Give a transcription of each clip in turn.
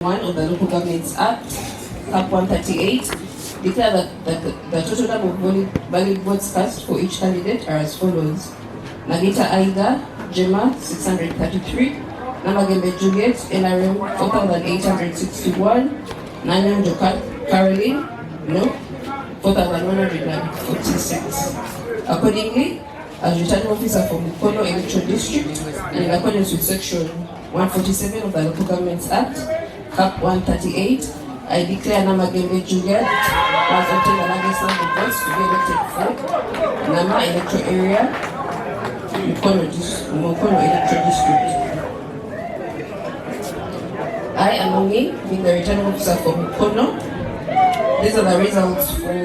1 of the Local Governments Act, Cap 138, declare that the total number of valid votes cast for each candidate are as follows. Nagita Aiga, Gemma, 633. Namagembe Juliet, NRM, 4,861. Nanyanjo Caroline, no, 4,146. Accordingly, as returning officer for Mukono Electoral District, and in accordance with Section 147 of the Local Governments Act, Cap 138, I declare Namagembe Juliet was obtained the largest number of votes to be elected for Nama Electoral Area, Mukono Electoral District. I, Amongi, being the returning officer for Mukono, these are the results for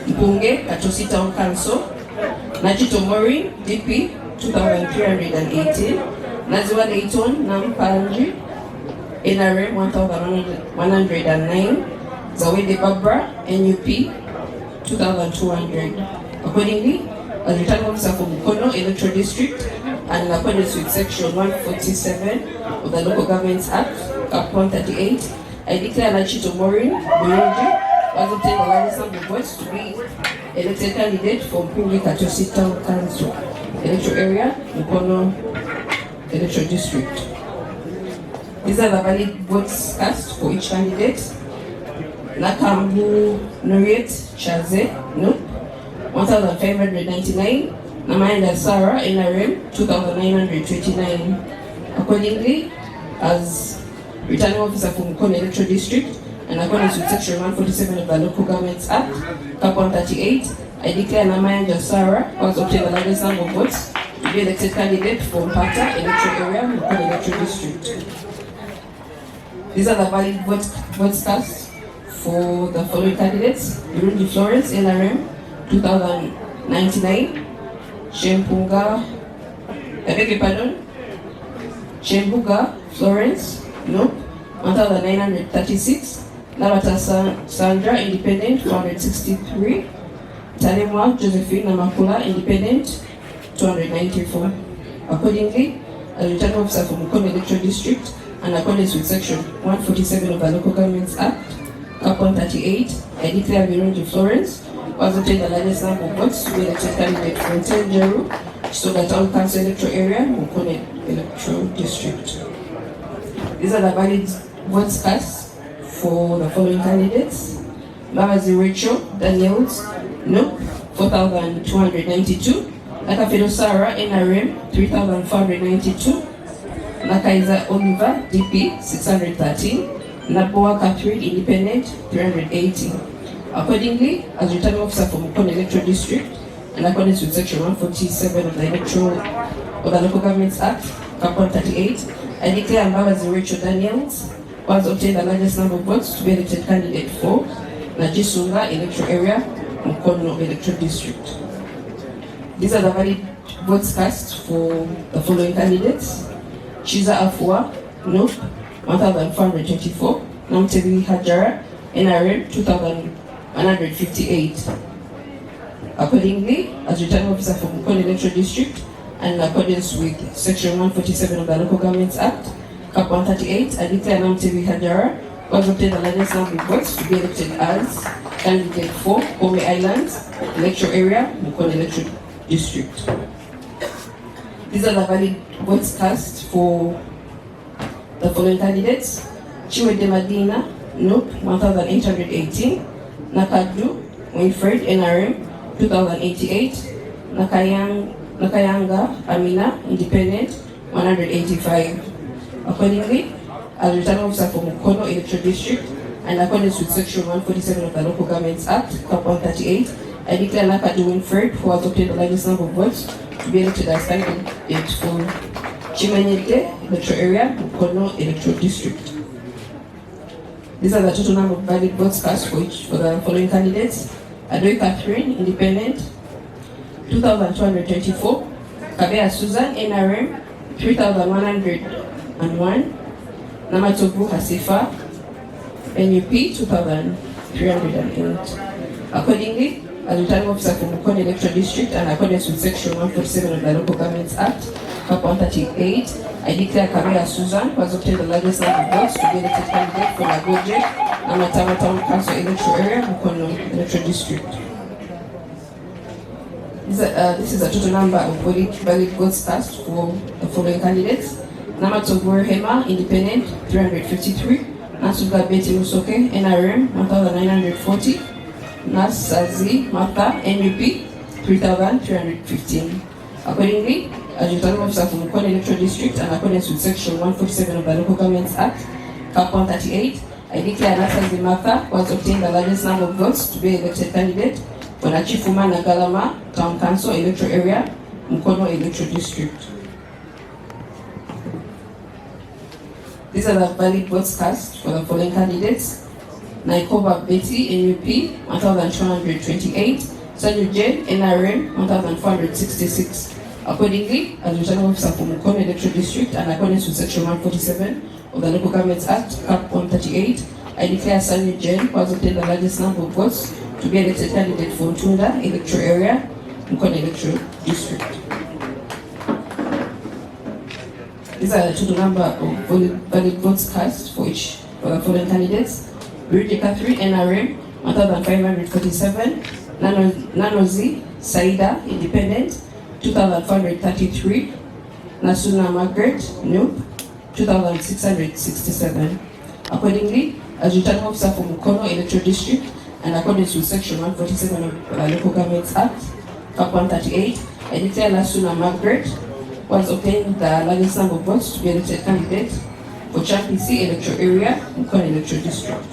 Mpunge, Katosi Town Council, Nachito Mori, DP, 2,318, Naziwa Leighton, Nampanji, NRM 1,109, Zawede Barbara, NUP 2,200. Accordingly, as returning officer for Mukono Electoral District and in accordance with Section 147 of the Local Governments Act, Cap 138, I declare Nachito Morin Burundi was obtained the largest number of votes to be elected candidate for Mpunge Katosi Town Council Electoral Area, Mukono Electoral District. These are the valid votes cast for each candidate. Nakambu Nuriet Chaze, no, 1,599. Namayanda Sarah, NRM, 2,929. Accordingly, as returning officer for Mukono Electoral District, and according to Section 147 of the Local Governments Act, Cap 138, I declare Namayanda Sarah was obtained the largest number of votes to be elected candidate for Mpata Electoral Area, Mukono Electoral District. These are the valid votes cast for the following candidates: Burundi Florence, NRM, 2,099. Shembuga Florence, no, 1,936. Labata Sandra, Independent, 463. Tanemwa Josephine Namakula, Independent, 294. Accordingly, as returning officer for Mukono Electoral District, and accordance with Section 147 of the Local Governments Act, Cap 138, I declare Burundi Florence was obtained the largest number of votes to be elected candidate for Ntenjeru, Chisoga Town Council Electoral Area, Mukono Electoral District. These are the valid votes cast for the following candidates: Mamazi Rachel Daniels, no, 4,292. Nakafedo Sarah, NRM, 3,492. Nakaiza Oliver, DP, 613. Naboa Catherine, Independent, 380. Accordingly, as returning officer for Mukono Electoral District, and according to Section 147 of the Local Governments Act, Cap 138, I declare Mbabazi Rachel Daniels was obtained the largest number of votes to be elected candidate for Najisunga Electoral Area, Mukono Electoral District. These are the valid votes cast for the following candidates: Chiza Afua, no, 1,424. Namtebi Hajara, NRM, 2,158. Accordingly, as returning officer for Mukono Electoral District, and in accordance with Section 147 of the Local Governments Act, Cap 138, I declare Namtebi Hajara was obtained the largest number of votes to be elected as candidate for Kome Islands Electoral Area, Mukono Electoral District. These are the valid votes cast for the following candidates: Chiwede Madina, nope, 1,818. Nakadu Winfred, NRM, 2,088. Nakayanga Amina, Independent, 185. Accordingly, as returning officer for Mukono Electoral District, and accordance with Section 147 of the Local Governments Act, Cap 138, I declare Nakadu Winfred, who has obtained the largest number of votes, to be elected as candidate for Chimenyete Electoral Area, Mukono Electoral District. These are the total number of valid votes cast for the following candidates: Adoi Catherine, Independent, 2,224. Kabea Susan, NRM, 3,101. Namatobu Hasifa, NUP, 2,308. Accordingly, as returning officer for Mukono Electoral District and accordance with Section 147 of the Local Governments Act, Cap 138, I declare Kabea Susan, who has obtained the largest number of votes, to be elected candidate for Nagoje, Amatama Town Council electoral area, Mukono electoral district. This is a total number of valid votes cast for the following candidates: Namatogore Hema, Independent, 353; Nasuga Betty Musoke, NRM, 1940; Nasazi Martha, NUP, 3315. Accordingly, as returning officer for Mukono electoral district and accordance with section 147 of the Local Governments Act, Cap 138, I declare Nasazi Martha, who has obtained the largest number of votes, to be elected candidate for Nachifuma Nagalama Town Council electoral area, Mukono electoral district. These are the valid votes cast for the following candidates: Naikova Betty, NUP, 1228; Sanyu J, NRM, 1466. Accordingly, as returning officer for Mukono electoral district and accordance with section 147 of the Local Governments Act, Cap 138, I declare Sanyu J, who has obtained the largest number of votes, to be elected candidate for Tunda electoral area, Mukono electoral district. These are the total number of valid votes cast for the following candidates: Biridi Catherine, NRM, 1547; Nanozi Saida, Independent, 2433; Nasuna Margaret, NUP, 2667. Accordingly, as returning officer for Mukono electoral district and accordance with section 147 of the Local Governments Act, Cap 138, I declare Nasuna Margaret, who has obtained the largest number of votes, to be elected candidate for Champisi electoral area, Mukono electoral district.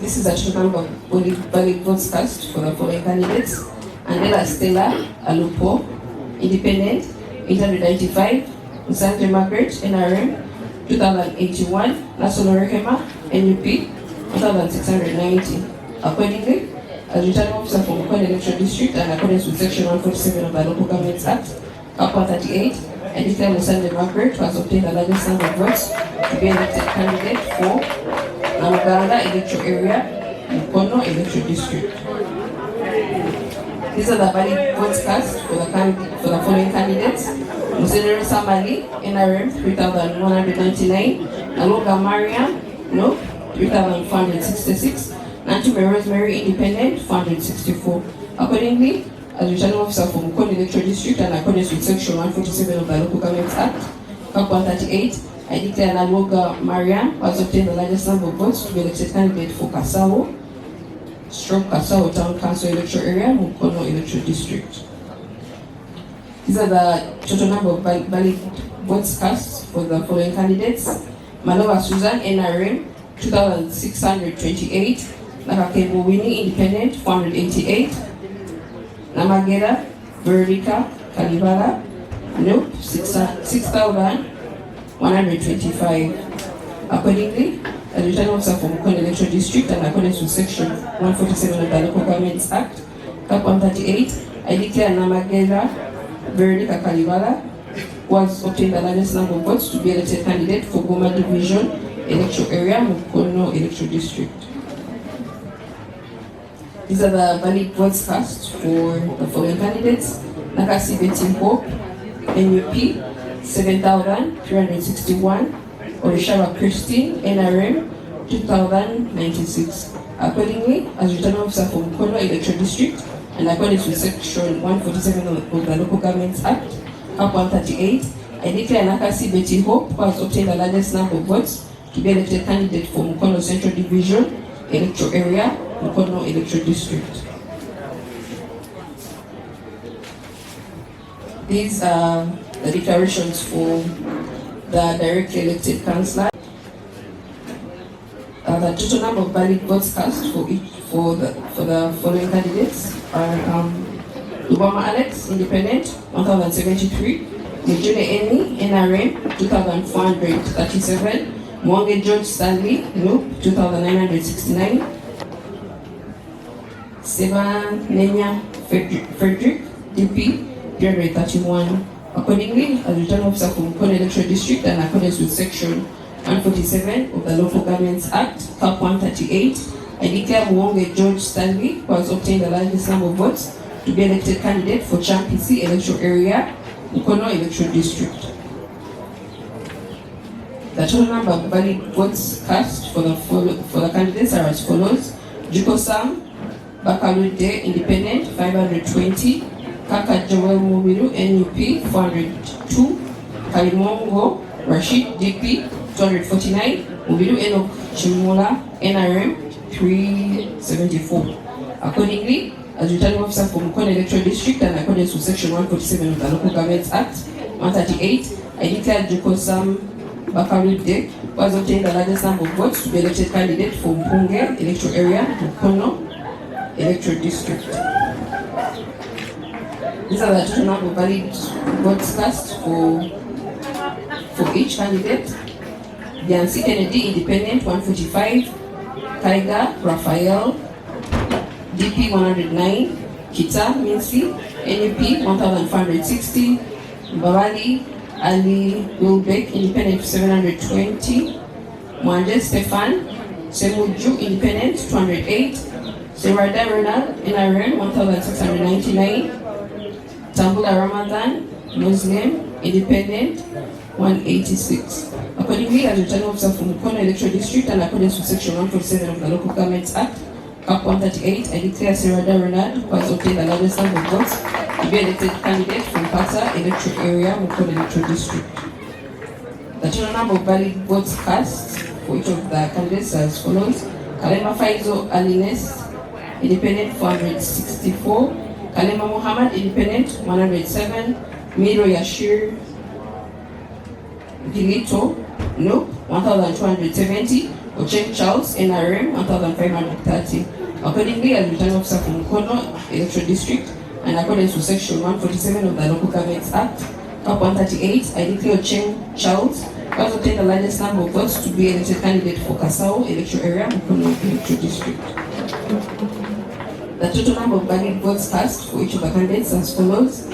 This is a total number of valid votes cast for the following candidates: Andela Stella Alupo, Independent, 895; Nsanje Margaret, NRM, 2081; National Rehema, NUP, 1690. Accordingly, as returning officer for Mukono electoral district and accordance with section 147 of the Local Governments Act, Cap 138, I declare Nsanje Margaret, who has obtained the largest number of votes, to be elected candidate for Namaganda electoral area, Mukono electoral district. These are the valid votes cast for the following candidates: Musenero Samali, NRM, 3199; Aloga Mariam, NUP, 3466; Nantume Rosemary, Independent, 464. Accordingly, as returning officer for Mukono electoral district and accordance with section 147 of the Local Governments Act, Cap 138, I declare Aloga Mariam, who has obtained the largest number of votes, to be elected candidate for Kasao Town Council electoral area, Mukono electoral district. These are the total number of valid votes cast for the following candidates: Malova Susan, NRM, 2628; Nakakebo Winnie, Independent, 488; Namagera Veronica Kalibala, NUP, 6125. Accordingly, as returning officer for Mukono electoral district and accordance with section 147 of the Local Governments Act, Cap 138, I declare Namagera Veronica Kalibala, who has obtained the largest number of votes, to be elected candidate for Goma Division electoral area, Mukono electoral district. These are the valid votes cast for the following candidates: Nakasi Betty Hope, NUP, 7361; Orishaba Christine, NRM, 2096. Accordingly, as returning officer for Mukono electoral district and according to section 147 of the Local Governments Act, Cap 138, I declare Nakasi Betty Hope, who has obtained the largest number of votes, to be elected candidate for Mukono Central Division electoral area, Mukono electoral district. These are the declarations for the directly elected councillor. The total number of valid votes cast for the following candidates are Lubama Alex, Independent, 1073; Mejune Amy, NRM, 2437; Mwange George Stanley, NUP, 2969; Sevan Nenya Frederick, DP, 331. Accordingly, as returning officer for Mukono electoral district and accordance with section 147 of the Local Governments Act, Cap 138, I declare Muwonge George Stanley, who has obtained the largest number of votes, to be elected candidate for Champisi electoral area, Mukono electoral district. The total number of valid votes cast for the candidates are as follows: Juko Sam, Bakkaludde Independent 520, Kaka Joel Mubiru NUP 402, Kalimongo Rashid DP 249, Mubiru Enoch Chimula NRM 374. Accordingly, as returning officer for Mukono electoral district and according to section 147 of the Local Governments Act 138, I declare Juko Sam Bakkaludde, who has obtained the largest number of votes, to be elected candidate for Mpunge electoral area, Mukono electoral district. These are the total number of valid votes cast for each candidate. Biancy Kennedy Independent 145, Tiger Raphael DP 109, Kita Minsi NUP 1560, Bawali Ali Wilbeck Independent 720, Mwanje Stefan Semuju Independent 208, Serada Ronald NRM 1699, Tambula Ramadan Muslim Independent 186. Accordingly, as returning officer for Mukono electoral district and according to section 147 of the Local Governments Act Cap 138, I declare Serada Ronald, who has obtained the largest number of votes, to be elected candidate from Pasa electoral area, Mukono electoral district. The total number of valid votes cast for each of the candidates as follows: Kalema Faizo Alines Independent 464, Kalema Muhammad Independent 107, Miro Yashir Gilito No 1270, Ocheng Charles NRM 1530. Accordingly, as returning officer for Mukono electoral district and according to section 147 of the Local Governments Act Cap 138, I declare Ocheng Charles, who has obtained the largest number of votes, to be elected candidate for Kasao electoral area, Mukono electoral district. The total number of valid votes cast for each of the candidates as follows: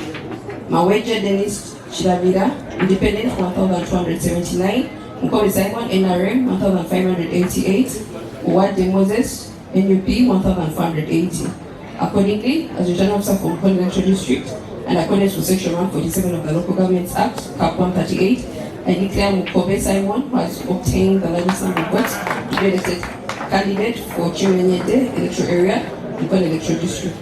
Maweje Dennis Chilavira Independent 1279, Mukono Simon NRM 1588, Uwade Moses NUP 1480. Accordingly, as returning officer for Mukono electoral district and according to section 147 of the Local Governments Act Cap 138, I declare Mukobe Simon, who has obtained the largest number of votes, to be elected candidate for Chimenyede electoral area, Mukono electoral district.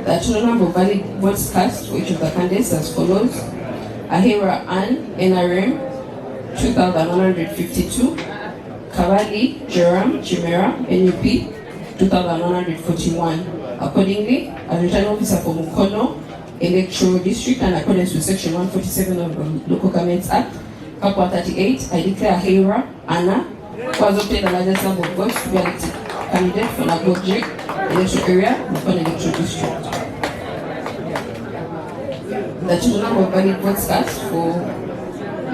The total number of valid votes cast for each of the candidates as follows: Ahira Ann NRM 2152, Kabali Jerome Chimera NUP 2141. Accordingly, as returning officer for Mukono electoral district and according to section 147 of the Local Governments Act Cap 138, I declare Ahira Anna, who has obtained the largest number of votes, to be elected candidate for Nagoje electoral area, Mukono electoral district. The total number of valid votes cast for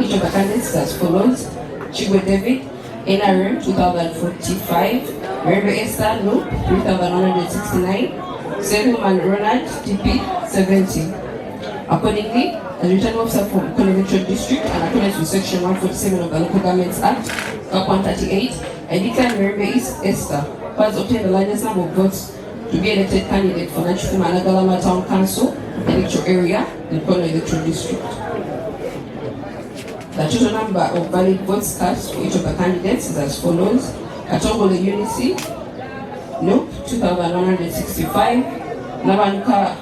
each of the candidates as follows: Chigwe David NRM 2045, Rebe Esther No 3169, Sehuman Ronald DP 70. Accordingly, as returning officer for Mukono electoral district and according to section 147 of the Local Governments Act Cap 138, I declare Rebe Esther, who has obtained the largest number of votes, to be elected candidate for Nachifuma Nagalama Town Council electoral area, Mukono electoral district. The total number of valid votes cast for each of the candidates is as follows: Katongole Unisi No 2165, Nabanka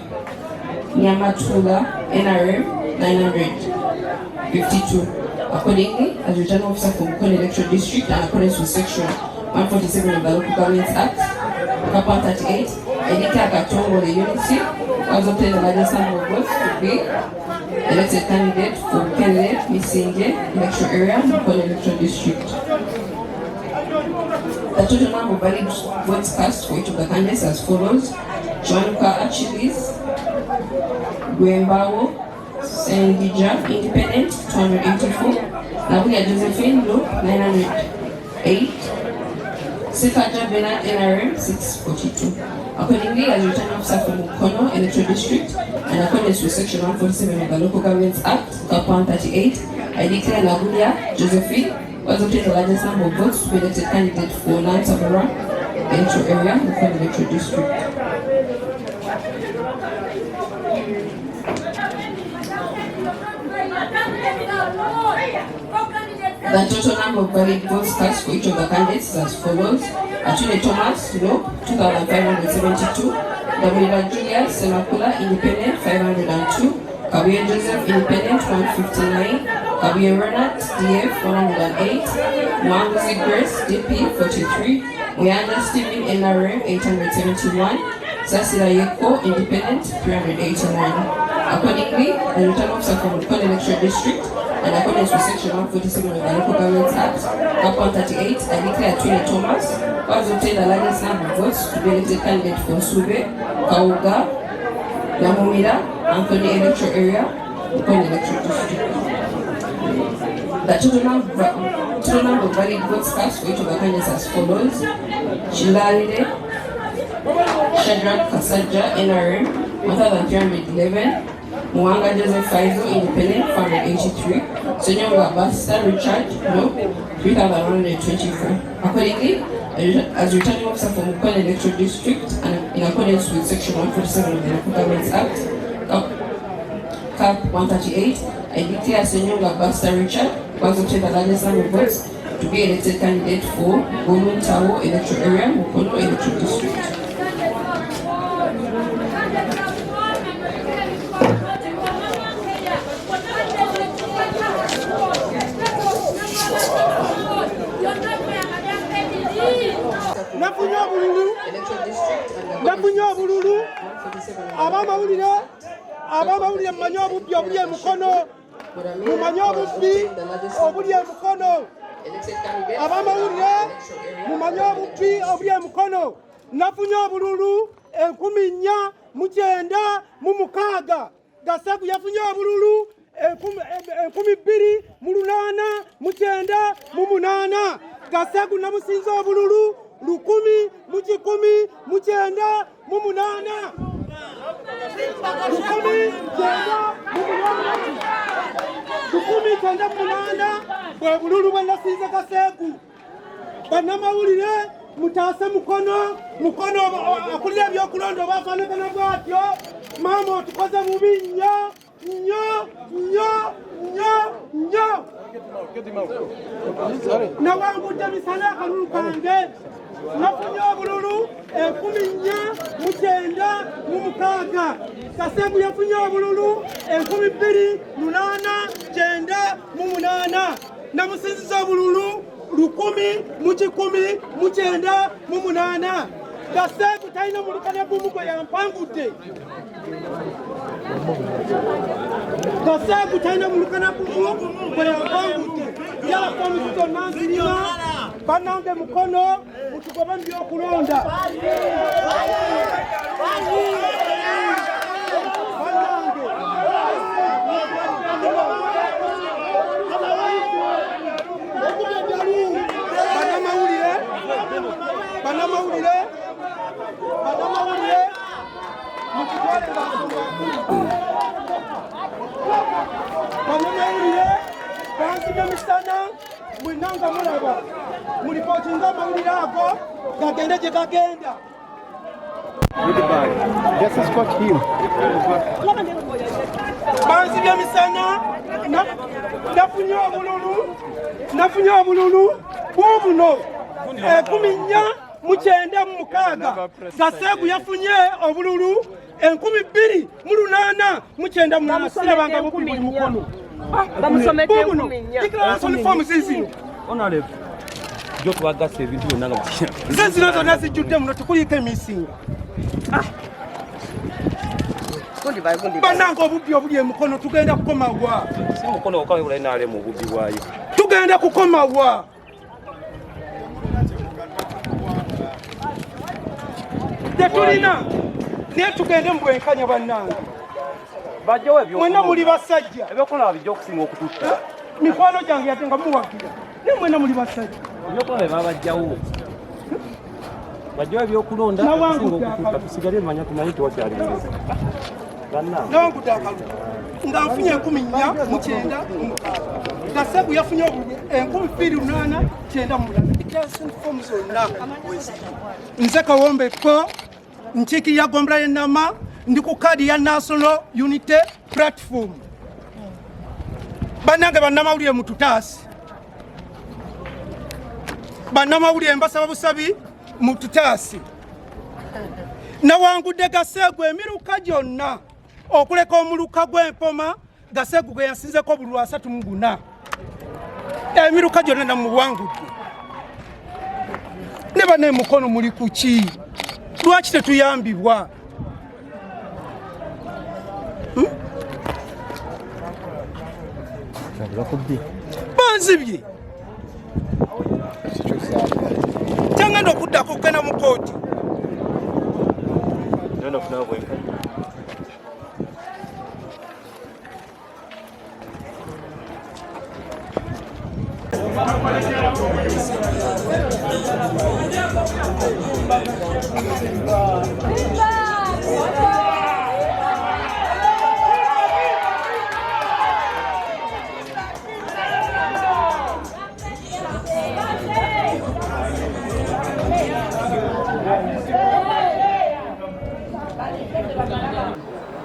Nyamatula NRM 952. Accordingly, as returning officer for Mukono electoral district and according to section 147 of the Local Governments Act Cap 138, I declare Katongole Unisi, who has obtained the largest number of votes, to be elected candidate for Kele Misinge electoral area, Mukono electoral district. The total number of valid votes cast for each of the candidates as follows: Joanuka Achilis Gwembawo Sengija Independent 284, Nabuya Josephine Luke 908, Sekaja Bernard NRM 642. Accordingly, as returning officer for Mukono electoral district and according to section 147 of the Local Governments Act Cap 138, I declare Nabuya Josephine was obtained the largest number of votes to be elected candidate for Nantabara electoral area, Mukono electoral district. The total number of valid votes cast for each of the candidates is as follows: Atune Thomas, no, 2,572; Damila Julia Semakula, independent, 502; Kabuye Joseph, independent, 159; Kabuye Renat, DF, 108; Mwanguzi Grace, DP, 43; Muyanda Stephen, NRM, 871; Sasila Yeko, independent, 381. Accordingly, the return officer from the Mukono electoral district, and according to section 147 of the Local Government Act, Cap 138, I declare Atune Thomas was obtained the largest number of votes to be elected candidate for Sube, Kauga, Namumira, Anthony electoral area, Mukono electoral district. The total number of valid votes cast for each of the candidates as follows: Shilalide Shadrach Kasaja, NRM, 1,311; Mwanga Joseph Faizo, independent, 483; Senyonga Basta Richard, no, 3,124. Accordingly, as returning officer for Mukono electoral district, and in accordance with section 147 of the Local Government Act, Cap 138, I declare Senyonga Basta Richard was obtained the largest number of votes to be elected candidate for Golun Tawo electoral area, Mukono electoral district. Nafunye obululu abamawulire mumanye obubbi obuli e Mukono, mumanye obubbi obuli e Mukono, abamawulire mumanye obubbi obuli e Mukono. Nafunye obululu 4,996. Gasagu yafunye obululu 2,898. Gasagu namusinza obululu 1,198. 1,998 bwe bululu bwe nasinze Gasagu. Bannamawulire mutaase Mukono akulira ebyokulonda obwafaanagana bwatyo. Maama otukoze bubi nnyo nnyo nnyo nnyo nnyo. Nawangudde misana akalulu kange. Nafunye obululu 4,996. Gasagu yafunye obululu 2,898. Namusinziza obululu 1,198. Gasagu talina mulukane gumu gwe yampangudde. Gasagu talina mulukane gumu gwe yampangudde. Yafa omuzizo nanzirima bannange Mukono mutugobe mu byokulonda. Banamawulire bansiga misana mwenanga mulaba mulipotinga amawulire ago gagende gye gagenda. Bansiga misana nafunye obululu bubuno 1,996. Gasagu yafunye obululu 2,898. Silabanga bubi buli Mukono. Zino zonna zijjudde muno tukuliko emisinga. Bannange obubbi obuli e Mukono tugenda kukomawa. Tugenda kukomawa. Tetulina naye tugende mu bwenkanya bannange. Mwena muli basajja. Mikwano gyange yate nga muwagira. Naye mwena muli basajja. Bajjawo ebyokulonda tusigale manya tumanyi tewakyali. Nawangudde akalulu. nga nfunye 14,900 Gasegu yafunye 2,890 declaration form zonna nze Kawombe ko ntiki ya Gombra yenama ndi ku kadi ya National Unity Platform banange bannamawulire mututaasi bannamawulire mbasaba busabi mututaasi nawangudde Gasegu emiruka gyonna okuleka omuluka gw'empoma Gasegu gwe yasinzeko buli 34 emiruka gyonna namuwangudde ne bane Mukono muli kuki lwaki tetuyambibwa banzibye kyangenda okuddako okugenda mu kooti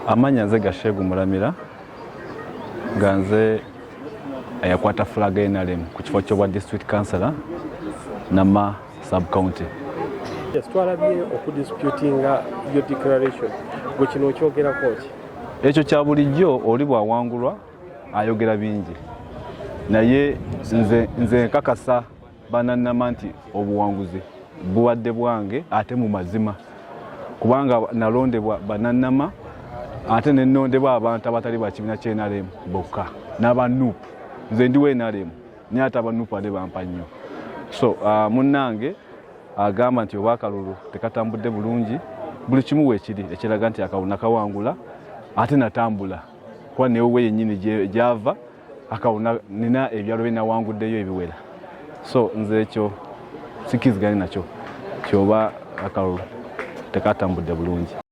Amanya nze Gashegu Muramira nga nze ayakwata flag NRM ku kifo ky'obwa district councillor nama sub county. Twalabye okudisputinga yo declaration gwe kino okyogerako ki? Ekyo kya bulijjo oli bwawangulwa ayogera bingi naye nze nkakasa banannama nti obuwanguzi buwadde bwange ate mu mazima kubanga nalondebwa banannama ate nenondebwa abantu abatali bakibiina ky'NRM bokka n'abanuupu nze ndiwe NRM naye ate abanuupu ate bampa nnyo so munnange agamba nti obwakalulu tekatambudde bulungi buli kimu weekiri ekiraga nti akalulu nakawangula ate natambula kuba newe yennyini gyava akalulu nina ebyalo bye nawanguddeyo ebiwera so nze ekyo sikiziganye nakyo kyoba akalulu tekatambudde bulungi.